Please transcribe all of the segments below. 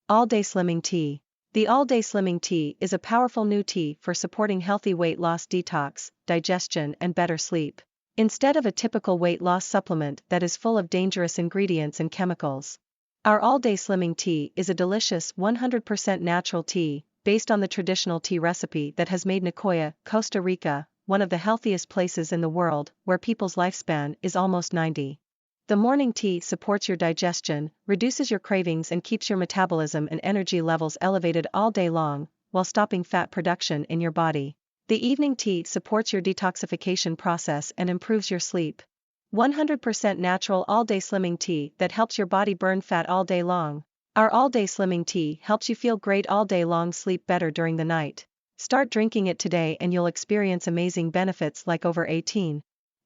All-day slimming tea. The all-day slimming tea is a powerful new tea for supporting healthy weight loss, detox, digestion, and better sleep. Instead of a typical weight loss supplement that is full of dangerous ingredients and chemicals, our all-day slimming tea is a delicious 100% natural tea, based on the traditional tea recipe that has made Nicoya, Costa Rica, one of the healthiest places in the world, where people's lifespan is almost 90. The morning tea supports your digestion, reduces your cravings and keeps your metabolism and energy levels elevated all day long, while stopping fat production in your body. The evening tea supports your detoxification process and improves your sleep. 100% natural all-day slimming tea that helps your body burn fat all day long. Our all-day slimming tea helps you feel great all day long, sleep better during the night. Start drinking it today and you'll experience amazing benefits like over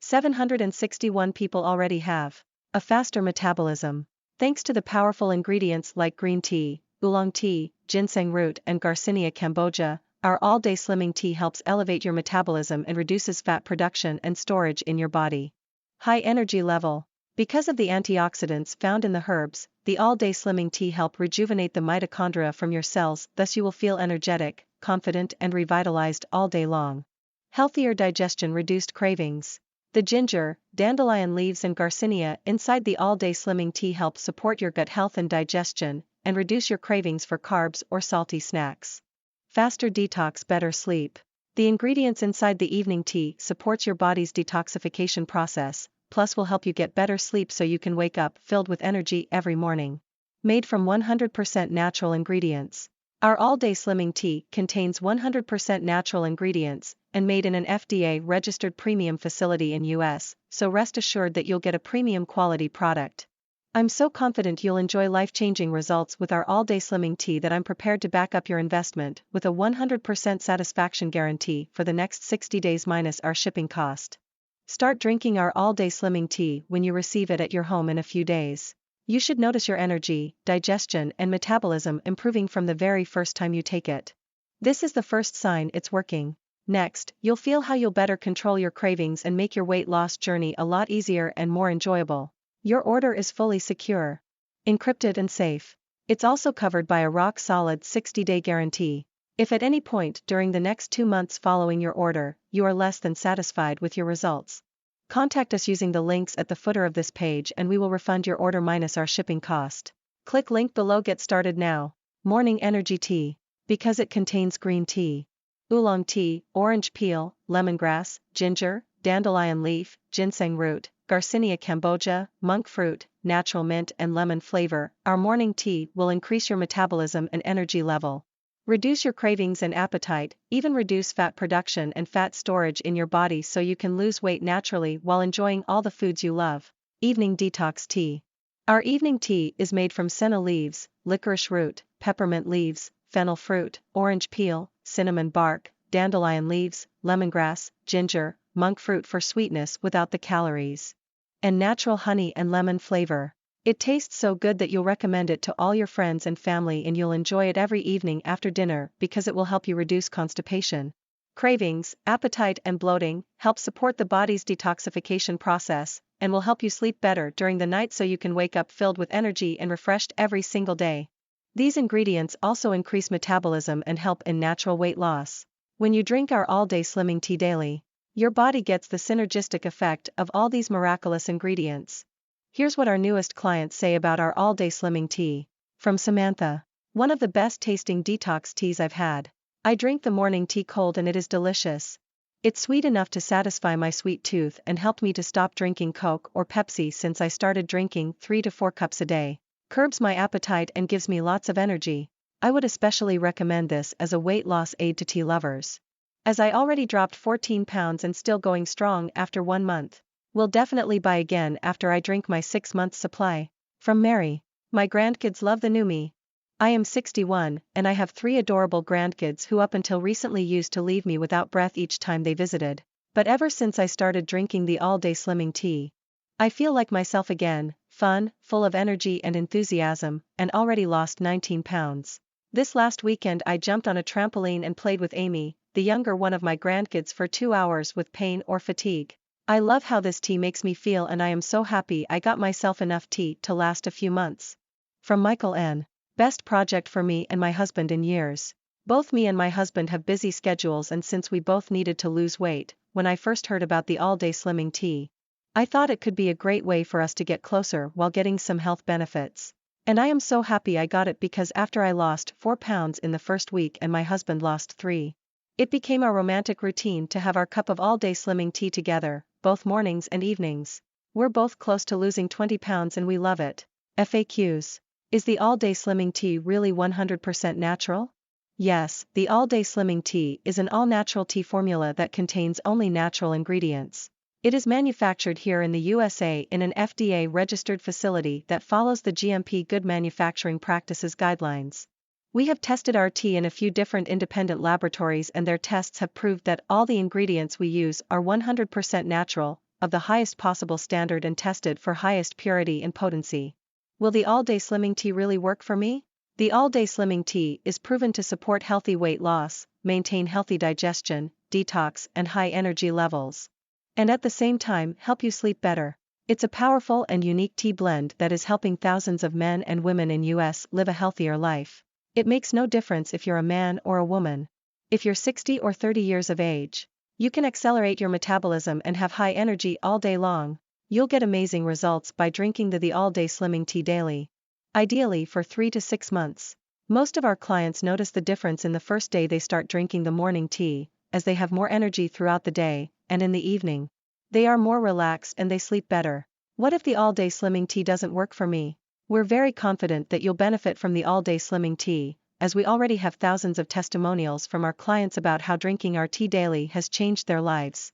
761 people already have. A faster metabolism. Thanks to the powerful ingredients like green tea, oolong tea, ginseng root and Garcinia cambogia, our all-day slimming tea helps elevate your metabolism and reduces fat production and storage in your body. High energy level. Because of the antioxidants found in the herbs, the all-day slimming tea help rejuvenate the mitochondria from your cells, thus you will feel energetic, confident and revitalized all day long. Healthier digestion, reduced cravings. The ginger, dandelion leaves and Garcinia inside the all-day slimming tea help support your gut health and digestion, and reduce your cravings for carbs or salty snacks. Faster detox, better sleep. The ingredients inside the evening tea supports your body's detoxification process, plus will help you get better sleep so you can wake up filled with energy every morning. Made from 100% natural ingredients. Our all-day slimming tea contains 100% natural ingredients, and made in an FDA-registered premium facility in US, so rest assured that you'll get a premium quality product. I'm so confident you'll enjoy life-changing results with our all-day slimming tea that I'm prepared to back up your investment with a 100% satisfaction guarantee for the next 60 days minus our shipping cost. Start drinking our all-day slimming tea when you receive it at your home in a few days. You should notice your energy, digestion and metabolism improving from the very first time you take it. This is the first sign it's working. Next, you'll feel how you'll better control your cravings and make your weight loss journey a lot easier and more enjoyable. Your order is fully secure, encrypted and safe. It's also covered by a rock-solid 60-day guarantee. If at any point during the next 2 months following your order, you are less than satisfied with your results, contact us using the links at the footer of this page and we will refund your order minus our shipping cost. Click link below. Get started now. Morning energy tea. Because it contains green tea, oolong tea, orange peel, lemongrass, ginger, dandelion leaf, ginseng root, Garcinia cambogia, monk fruit, natural mint and lemon flavor, our morning tea will increase your metabolism and energy level. Reduce your cravings and appetite, even reduce fat production and fat storage in your body so you can lose weight naturally while enjoying all the foods you love. Evening detox tea. Our evening tea is made from senna leaves, licorice root, peppermint leaves, fennel fruit, orange peel, cinnamon bark, dandelion leaves, lemongrass, ginger, monk fruit for sweetness without the calories, and natural honey and lemon flavor. It tastes so good that you'll recommend it to all your friends and family and you'll enjoy it every evening after dinner because it will help you reduce constipation, cravings, appetite and bloating, help support the body's detoxification process, and will help you sleep better during the night so you can wake up filled with energy and refreshed every single day. These ingredients also increase metabolism and help in natural weight loss. When you drink our all-day slimming tea daily, your body gets the synergistic effect of all these miraculous ingredients. Here's what our newest clients say about our all-day slimming tea. From Samantha. One of the best tasting detox teas I've had. I drink the morning tea cold and it is delicious. It's sweet enough to satisfy my sweet tooth and helped me to stop drinking Coke or Pepsi since I started drinking 3 to 4 cups a day. Curbs my appetite and gives me lots of energy. I would especially recommend this as a weight loss aid to tea lovers, as I already dropped 14 pounds and still going strong after 1 month. Will definitely buy again after I drink my 6-month supply. From Mary. My grandkids love the new me. I am 61, and I have 3 adorable grandkids who up until recently used to leave me without breath each time they visited. But ever since I started drinking the all-day slimming tea, I feel like myself again, fun, full of energy and enthusiasm, and already lost 19 pounds. This last weekend I jumped on a trampoline and played with Amy, the younger one of my grandkids, for 2 hours with pain or fatigue. I love how this tea makes me feel and I am so happy I got myself enough tea to last a few months. From Michael N. Best project for me and my husband in years. Both me and my husband have busy schedules, and since we both needed to lose weight, when I first heard about the all-day slimming tea, I thought it could be a great way for us to get closer while getting some health benefits. And I am so happy I got it, because after I lost 4 pounds in the first week and my husband lost 3, it became our romantic routine to have our cup of all-day slimming tea together, both mornings and evenings. We're both close to losing 20 pounds and we love it. FAQs. Is the all-day slimming tea really 100% natural? Yes, the all-day slimming tea is an all-natural tea formula that contains only natural ingredients. It is manufactured here in the USA in an FDA-registered facility that follows the GMP Good Manufacturing Practices guidelines. We have tested our tea in a few different independent laboratories, and their tests have proved that all the ingredients we use are 100% natural, of the highest possible standard, and tested for highest purity and potency. Will the all-day slimming tea really work for me? The all-day slimming tea is proven to support healthy weight loss, maintain healthy digestion, detox, and high energy levels, and at the same time help you sleep better. It's a powerful and unique tea blend that is helping thousands of men and women in US live a healthier life. It makes no difference if you're a man or a woman. If you're 60 or 30 years of age, you can accelerate your metabolism and have high energy all day long. You'll get amazing results by drinking the all-day slimming tea daily. Ideally for 3 to 6 months. Most of our clients notice the difference in the first day they start drinking the morning tea, as they have more energy throughout the day, and in the evening, they are more relaxed and they sleep better. What if the all-day slimming tea doesn't work for me? We're very confident that you'll benefit from the all-day slimming tea, as we already have thousands of testimonials from our clients about how drinking our tea daily has changed their lives.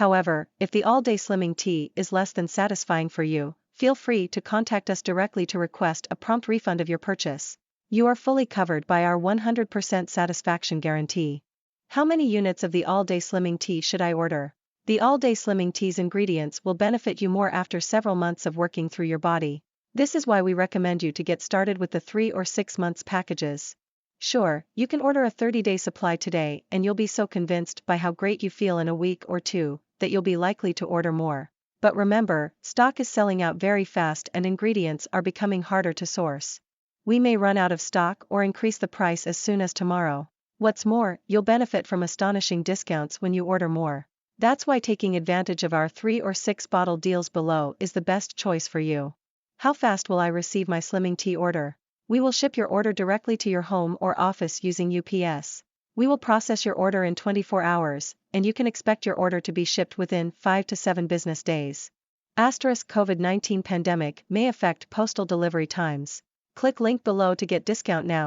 However, if the all-day slimming tea is less than satisfying for you, feel free to contact us directly to request a prompt refund of your purchase. You are fully covered by our 100% satisfaction guarantee. How many units of the all-day slimming tea should I order? The all-day slimming tea's ingredients will benefit you more after several months of working through your body. This is why we recommend you to get started with the 3 or 6 months packages. Sure, you can order a 30-day supply today, and you'll be so convinced by how great you feel in a week or 2, that you'll be likely to order more. But remember, stock is selling out very fast and ingredients are becoming harder to source. We may run out of stock or increase the price as soon as tomorrow. What's more, you'll benefit from astonishing discounts when you order more. That's why taking advantage of our 3 or 6 bottle deals below is the best choice for you. How fast will I receive my slimming tea order? We will ship your order directly to your home or office using UPS. We will process your order in 24 hours, and you can expect your order to be shipped within 5 to 7 business days. COVID-19 pandemic may affect postal delivery times. Click link below to get discount now.